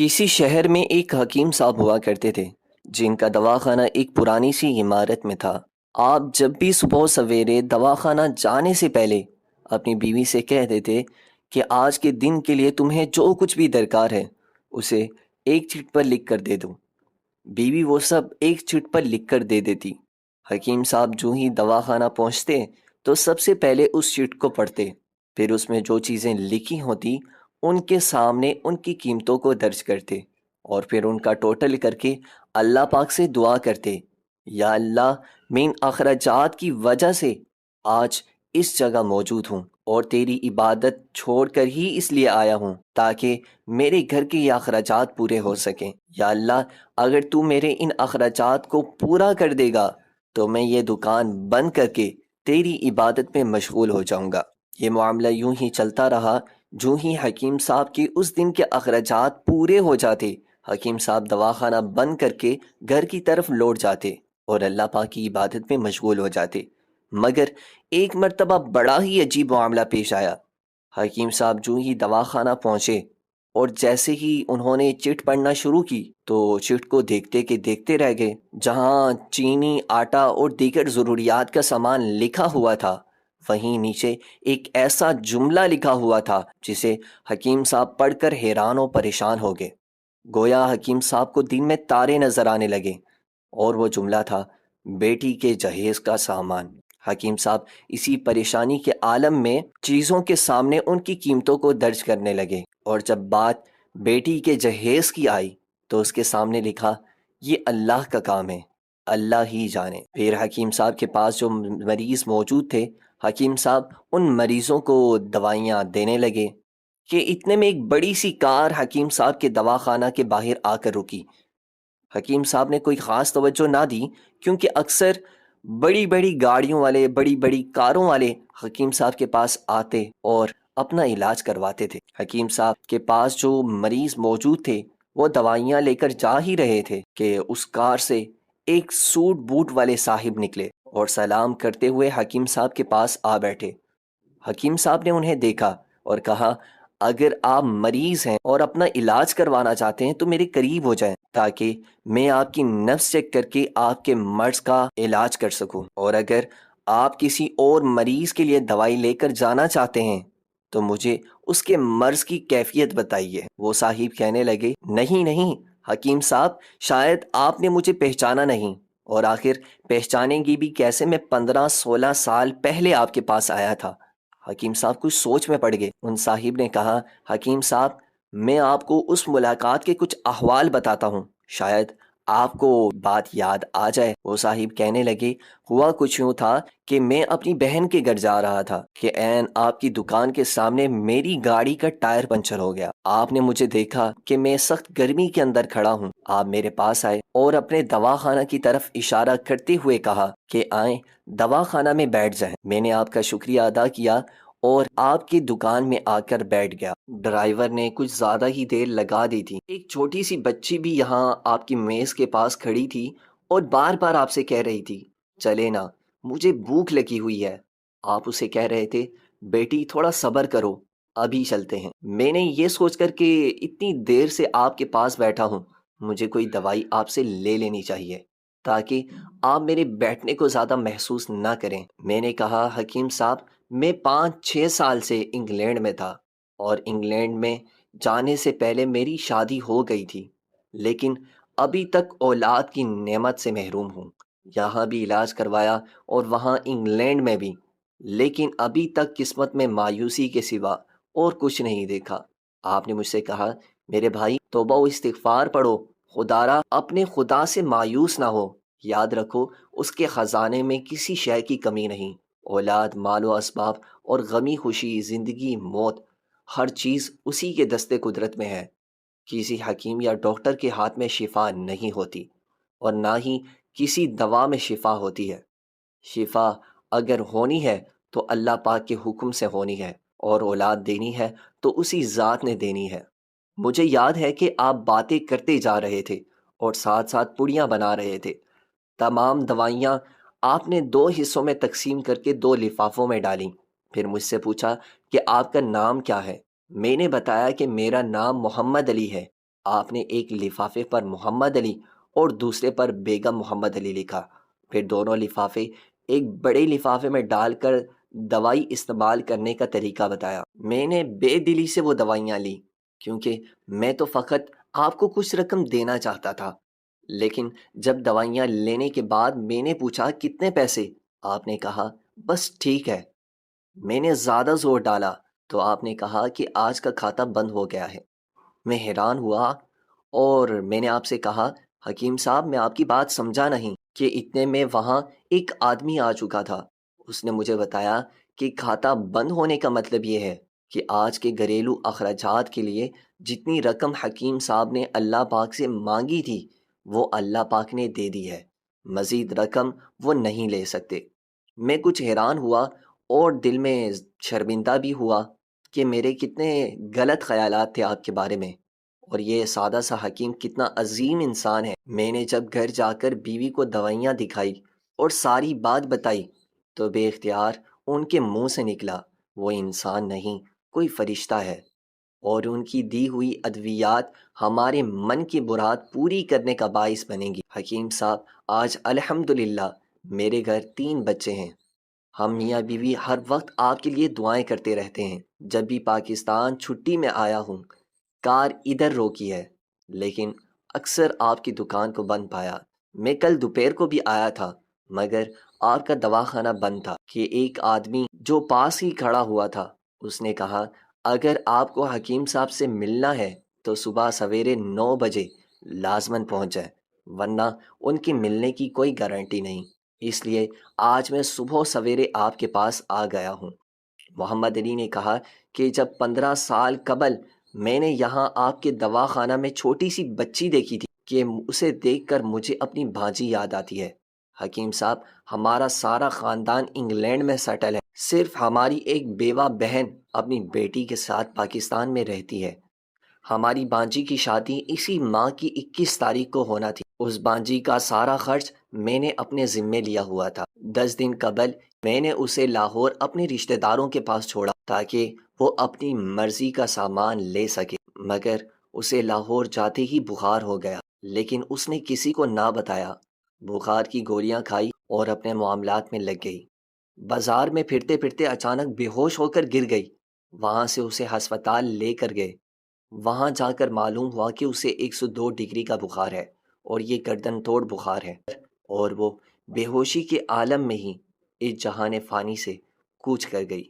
کسی شہر میں ایک حکیم صاحب ہوا کرتے تھے جن کا دواخانہ ایک پرانی سی عمارت میں تھا۔ آپ جب بھی صبح سویرے دواخانہ جانے سے پہلے اپنی بیوی سے کہہ دیتے کہ آج کے دن کے لیے تمہیں جو کچھ بھی درکار ہے اسے ایک چٹ پر لکھ کر دے دو۔ بیوی وہ سب ایک چٹ پر لکھ کر دے دیتی۔ حکیم صاحب جو ہی دواخانہ پہنچتے تو سب سے پہلے اس چٹ کو پڑھتے، پھر اس میں جو چیزیں لکھی ہوتی ان کے سامنے ان کی قیمتوں کو درج کرتے، اور پھر ان کا ٹوٹل کر کے اللہ پاک سے دعا کرتے، یا اللہ، میں ان اخراجات کی وجہ سے آج اس جگہ موجود ہوں اور تیری عبادت چھوڑ کر ہی اس لیے آیا ہوں تاکہ میرے گھر کے یہ اخراجات پورے ہو سکیں۔ یا اللہ، اگر تو میرے ان اخراجات کو پورا کر دے گا تو میں یہ دکان بند کر کے تیری عبادت میں مشغول ہو جاؤں گا۔ یہ معاملہ یوں ہی چلتا رہا۔ جو ہی حکیم صاحب کے اس دن کے اخراجات پورے ہو جاتے، حکیم صاحب دواخانہ بند کر کے گھر کی طرف لوٹ جاتے اور اللہ پاک کی عبادت میں مشغول ہو جاتے۔ مگر ایک مرتبہ بڑا ہی عجیب معاملہ پیش آیا۔ حکیم صاحب جو ہی دواخانہ پہنچے اور جیسے ہی انہوں نے چٹ پڑھنا شروع کی تو چٹ کو دیکھتے کہ دیکھتے رہ گئے۔ جہاں چینی، آٹا اور دیگر ضروریات کا سامان لکھا ہوا تھا، وہیں نیچے ایک ایسا جملہ لکھا ہوا تھا جسے حکیم صاحب پڑھ کر حیران و پریشان ہو گئے۔ گویا حکیم صاحب کو دن میں تارے نظر آنے لگے، اور وہ جملہ تھا بیٹی کے جہیز کا سامان۔ حکیم صاحب اسی پریشانی کے عالم میں چیزوں کے سامنے ان کی قیمتوں کو درج کرنے لگے، اور جب بات بیٹی کے جہیز کی آئی تو اس کے سامنے لکھا، یہ اللہ کا کام ہے، اللہ ہی جانے۔ پھر حکیم صاحب کے پاس جو مریض موجود تھے، حکیم صاحب ان مریضوں کو دوائیاں دینے لگے کہ اتنے میں ایک بڑی سی کار حکیم صاحب کے دواخانہ کے باہر آ کر رکی۔ حکیم صاحب نے کوئی خاص توجہ نہ دی، کیونکہ اکثر بڑی بڑی گاڑیوں والے، بڑی بڑی کاروں والے حکیم صاحب کے پاس آتے اور اپنا علاج کرواتے تھے۔ حکیم صاحب کے پاس جو مریض موجود تھے وہ دوائیاں لے کر جا ہی رہے تھے کہ اس کار سے ایک سوٹ بوٹ والے صاحب نکلے اور سلام کرتے ہوئے حکیم صاحب کے پاس آ بیٹھے۔ حکیم صاحب نے انہیں دیکھا اور کہا، اگر آپ مریض ہیں اور اپنا علاج کروانا چاہتے ہیں تو میرے قریب ہو جائیں تاکہ میں آپ کی نبض چیک کر کے آپ کے مرض کا علاج کر سکوں، اور اگر آپ کسی اور مریض کے لیے دوائی لے کر جانا چاہتے ہیں تو مجھے اس کے مرض کی کیفیت بتائیے۔ وہ صاحب کہنے لگے، نہیں نہیں حکیم صاحب، شاید آپ نے مجھے پہچانا نہیں، اور آخر پہچانیں گی بھی کیسے؟ میں 15-16 سال پہلے آپ کے پاس آیا تھا۔ حکیم صاحب کچھ سوچ میں پڑ گئے۔ ان صاحب نے کہا، حکیم صاحب، میں آپ کو اس ملاقات کے کچھ احوال بتاتا ہوں، شاید آپ کو بات یاد آ جائے۔ وہ صاحب کہنے لگے، ہوا کچھ یوں تھا کہ میں اپنی بہن کے گھر جا رہا تھا کہ عین آپ کی دکان کے سامنے میری گاڑی کا ٹائر پنچر ہو گیا۔ آپ نے مجھے دیکھا کہ میں سخت گرمی کے اندر کھڑا ہوں، آپ میرے پاس آئے اور اپنے دواخانہ کی طرف اشارہ کرتے ہوئے کہا کہ آئیں دواخانہ میں بیٹھ جائیں۔ میں نے آپ کا شکریہ ادا کیا اور آپ کی دکان میں آ کر بیٹھ گیا۔ ڈرائیور نے کچھ زیادہ ہی دیر لگا دی تھی۔ ایک چھوٹی سی بچی بھی یہاں آپ کی میز کے پاس کھڑی تھی اور بار بار آپ سے کہہ رہی تھی، چلے نا، مجھے بھوک لگی ہوئی ہے۔ آپ اسے کہہ رہے تھے، بیٹی تھوڑا صبر کرو، ابھی چلتے ہیں۔ میں نے یہ سوچ کر کہ اتنی دیر سے آپ کے پاس بیٹھا ہوں، مجھے کوئی دوائی آپ سے لے لینی چاہیے تاکہ آپ میرے بیٹھنے کو زیادہ محسوس نہ کریں۔ میں نے کہا، حکیم صاحب، میں 5-6 سال سے انگلینڈ میں تھا، اور انگلینڈ میں جانے سے پہلے میری شادی ہو گئی تھی، لیکن ابھی تک اولاد کی نعمت سے محروم ہوں۔ یہاں بھی علاج کروایا اور وہاں انگلینڈ میں بھی، لیکن ابھی تک قسمت میں مایوسی کے سوا اور کچھ نہیں دیکھا۔ آپ نے مجھ سے کہا، میرے بھائی، توبہ و استغفار پڑھو، خدارا اپنے خدا سے مایوس نہ ہو، یاد رکھو اس کے خزانے میں کسی شے کی کمی نہیں۔ اولاد، مال و اسباب اور غمی خوشی، زندگی، موت، ہر چیز اسی کے دست قدرت میں ہے۔ کسی حکیم یا ڈاکٹر کے ہاتھ میں شفا نہیں ہوتی، اور نہ ہی کسی دوا میں شفا ہوتی ہے۔ شفا اگر ہونی ہے تو اللہ پاک کے حکم سے ہونی ہے، اور اولاد دینی ہے تو اسی ذات نے دینی ہے۔ مجھے یاد ہے کہ آپ باتیں کرتے جا رہے تھے اور ساتھ ساتھ پڑیاں بنا رہے تھے۔ تمام دوائیاں آپ نے 2 حصوں میں تقسیم کر کے 2 لفافوں میں ڈالیں۔ پھر مجھ سے پوچھا کہ آپ کا نام کیا ہے؟ میں نے بتایا کہ میرا نام محمد علی ہے۔ آپ نے ایک لفافے پر محمد علی اور دوسرے پر بیگم محمد علی لکھا، پھر دونوں لفافے ایک بڑے لفافے میں ڈال کر دوائی استعمال کرنے کا طریقہ بتایا۔ میں نے بے دلی سے وہ دوائیاں لی کیونکہ میں تو فقط آپ کو کچھ رقم دینا چاہتا تھا، لیکن جب دوائیاں لینے کے بعد میں نے پوچھا کتنے پیسے، آپ نے کہا بس ٹھیک ہے۔ میں نے زیادہ زور ڈالا تو آپ نے کہا کہ آج کا کھاتا بند ہو گیا ہے۔ میں حیران ہوا اور میں نے آپ سے کہا حکیم صاحب میں آپ کی بات سمجھا نہیں کہ اتنے میں وہاں ایک آدمی آ چکا تھا۔ اس نے مجھے بتایا کہ کھاتا بند ہونے کا مطلب یہ ہے کہ آج کے گھریلو اخراجات کے لیے جتنی رقم حکیم صاحب نے اللہ پاک سے مانگی تھی وہ اللہ پاک نے دے دی ہے، مزید رقم وہ نہیں لے سکتے۔ میں کچھ حیران ہوا اور دل میں شرمندہ بھی ہوا کہ میرے کتنے غلط خیالات تھے آپ کے بارے میں، اور یہ سادہ سا حکیم کتنا عظیم انسان ہے۔ میں نے جب گھر جا کر بیوی کو دوائیاں دکھائی اور ساری بات بتائی تو بے اختیار ان کے منہ سے نکلا وہ انسان نہیں کوئی فرشتہ ہے، اور ان کی دی ہوئی ادویات ہمارے من کی مراد پوری کرنے کا باعث بنیں گی۔ حکیم صاحب آج الحمدللہ میرے گھر 3 بچے ہیں۔ ہم میاں بیوی ہر وقت آپ کے لیے دعائیں کرتے رہتے ہیں۔ جب بھی پاکستان چھٹی میں آیا ہوں کار ادھر روکی ہے، لیکن اکثر آپ کی دکان کو بند پایا۔ میں کل دوپہر کو بھی آیا تھا مگر آپ کا دواخانہ بند تھا کہ ایک آدمی جو پاس ہی کھڑا ہوا تھا اس نے کہا اگر آپ کو حکیم صاحب سے ملنا ہے تو صبح سویرے 9 بجے لازماً پہنچ جائے، ورنہ ان کی ملنے کی کوئی گارنٹی نہیں، اس لیے آج میں صبح سویرے آپ کے پاس آ گیا ہوں۔ محمد علی نے کہا کہ جب 15 سال قبل میں نے یہاں آپ کے دواخانہ میں چھوٹی سی بچی دیکھی تھی کہ اسے دیکھ کر مجھے اپنی بھانجی یاد آتی ہے۔ حکیم صاحب ہمارا سارا خاندان انگلینڈ میں سیٹل ہے، صرف ہماری ایک بیوہ بہن اپنی بیٹی کے ساتھ پاکستان میں رہتی ہے۔ ہماری بانجی کی شادی اسی ماہ کی 21 تاریخ کو ہونا تھی۔ اس بانجی کا سارا خرچ میں نے اپنے ذمے لیا ہوا تھا۔ 10 دن قبل میں نے اسے لاہور اپنے رشتہ داروں کے پاس چھوڑا تاکہ وہ اپنی مرضی کا سامان لے سکے، مگر اسے لاہور جاتے ہی بخار ہو گیا، لیکن اس نے کسی کو نہ بتایا۔ بخار کی گولیاں کھائی اور اپنے معاملات میں لگ گئی۔ بازار میں پھرتے پھرتے اچانک بے ہوش ہو کر گر گئی۔ وہاں سے اسے ہسپتال لے کر گئے۔ وہاں جا کر معلوم ہوا کہ اسے 102 ڈگری کا بخار ہے اور یہ گردن توڑ بخار ہے، اور وہ بے ہوشی کے عالم میں ہی اس جہان فانی سے کوچ کر گئی۔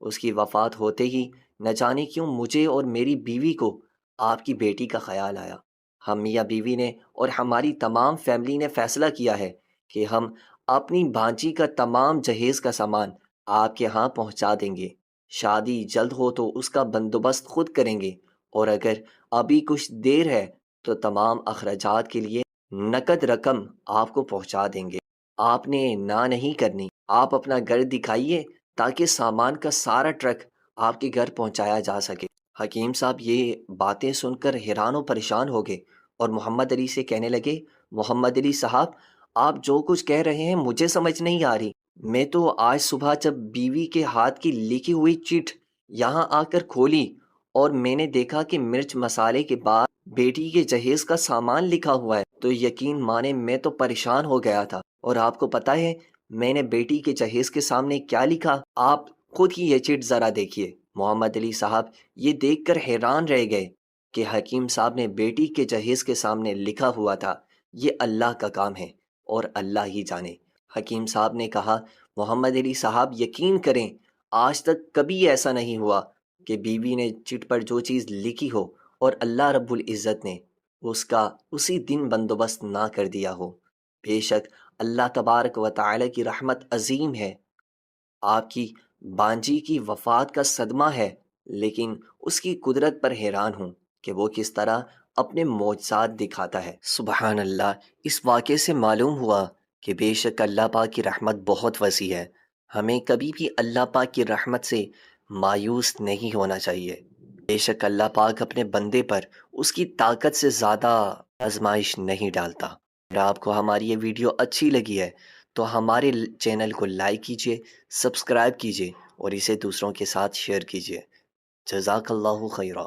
اس کی وفات ہوتے ہی نہ جانے کیوں مجھے اور میری بیوی کو آپ کی بیٹی کا خیال آیا۔ ہم میاں بیوی نے اور ہماری تمام فیملی نے فیصلہ کیا ہے کہ ہم اپنی بھانجی کا تمام جہیز کا سامان آپ کے ہاں پہنچا دیں گے۔ شادی جلد ہو تو اس کا بندوبست خود کریں گے، اور اگر ابھی کچھ دیر ہے تو تمام اخراجات کے لیے نقد رقم آپ کو پہنچا دیں گے۔ آپ نے نہ نہیں کرنی، آپ اپنا گھر دکھائیے تاکہ سامان کا سارا ٹرک آپ کے گھر پہنچایا جا سکے۔ حکیم صاحب یہ باتیں سن کر حیران و پریشان ہو گئے اور محمد علی سے کہنے لگے محمد علی صاحب آپ جو کچھ کہہ رہے ہیں مجھے سمجھ نہیں آ رہی۔ میں تو آج صبح جب بیوی کے ہاتھ کی لکھی ہوئی چٹ یہاں آ کر کھولی اور میں نے دیکھا کہ مرچ مسالے کے بعد بیٹی کے جہیز کا سامان لکھا ہوا ہے تو یقین مانے میں تو پریشان ہو گیا تھا۔ اور آپ کو پتہ ہے میں نے بیٹی کے جہیز کے سامنے کیا لکھا؟ آپ خود ہی یہ چٹ ذرا دیکھیے۔ محمد علی صاحب یہ دیکھ کر حیران رہ گئے کہ حکیم صاحب نے بیٹی کے جہیز کے سامنے لکھا ہوا تھا یہ اللہ کا کام ہے اور اللہ ہی جانے۔ حکیم صاحب نے کہا محمد علی صاحب یقین کریں آج تک کبھی ایسا نہیں ہوا کہ بیوی نے چٹ پر جو چیز لکھی ہو اور اللہ رب العزت نے اس کا اسی دن بندوبست نہ کر دیا ہو۔ بے شک اللہ تبارک و تعالی کی رحمت عظیم ہے۔ آپ کی بانجی کی وفات کا صدمہ ہے، لیکن اس کی قدرت پر حیران ہوں کہ وہ کس طرح اپنے معجزات دکھاتا ہے۔ سبحان اللہ، اس واقعے سے معلوم ہوا کہ بے شک اللہ پاک کی رحمت بہت وسیع ہے۔ ہمیں کبھی بھی اللہ پاک کی رحمت سے مایوس نہیں ہونا چاہیے۔ بے شک اللہ پاک اپنے بندے پر اس کی طاقت سے زیادہ آزمائش نہیں ڈالتا۔ اگر آپ کو ہماری یہ ویڈیو اچھی لگی ہے تو ہمارے چینل کو لائک کیجئے، سبسکرائب کیجئے اور اسے دوسروں کے ساتھ شیئر کیجئے۔ جزاک اللہ خیرہ۔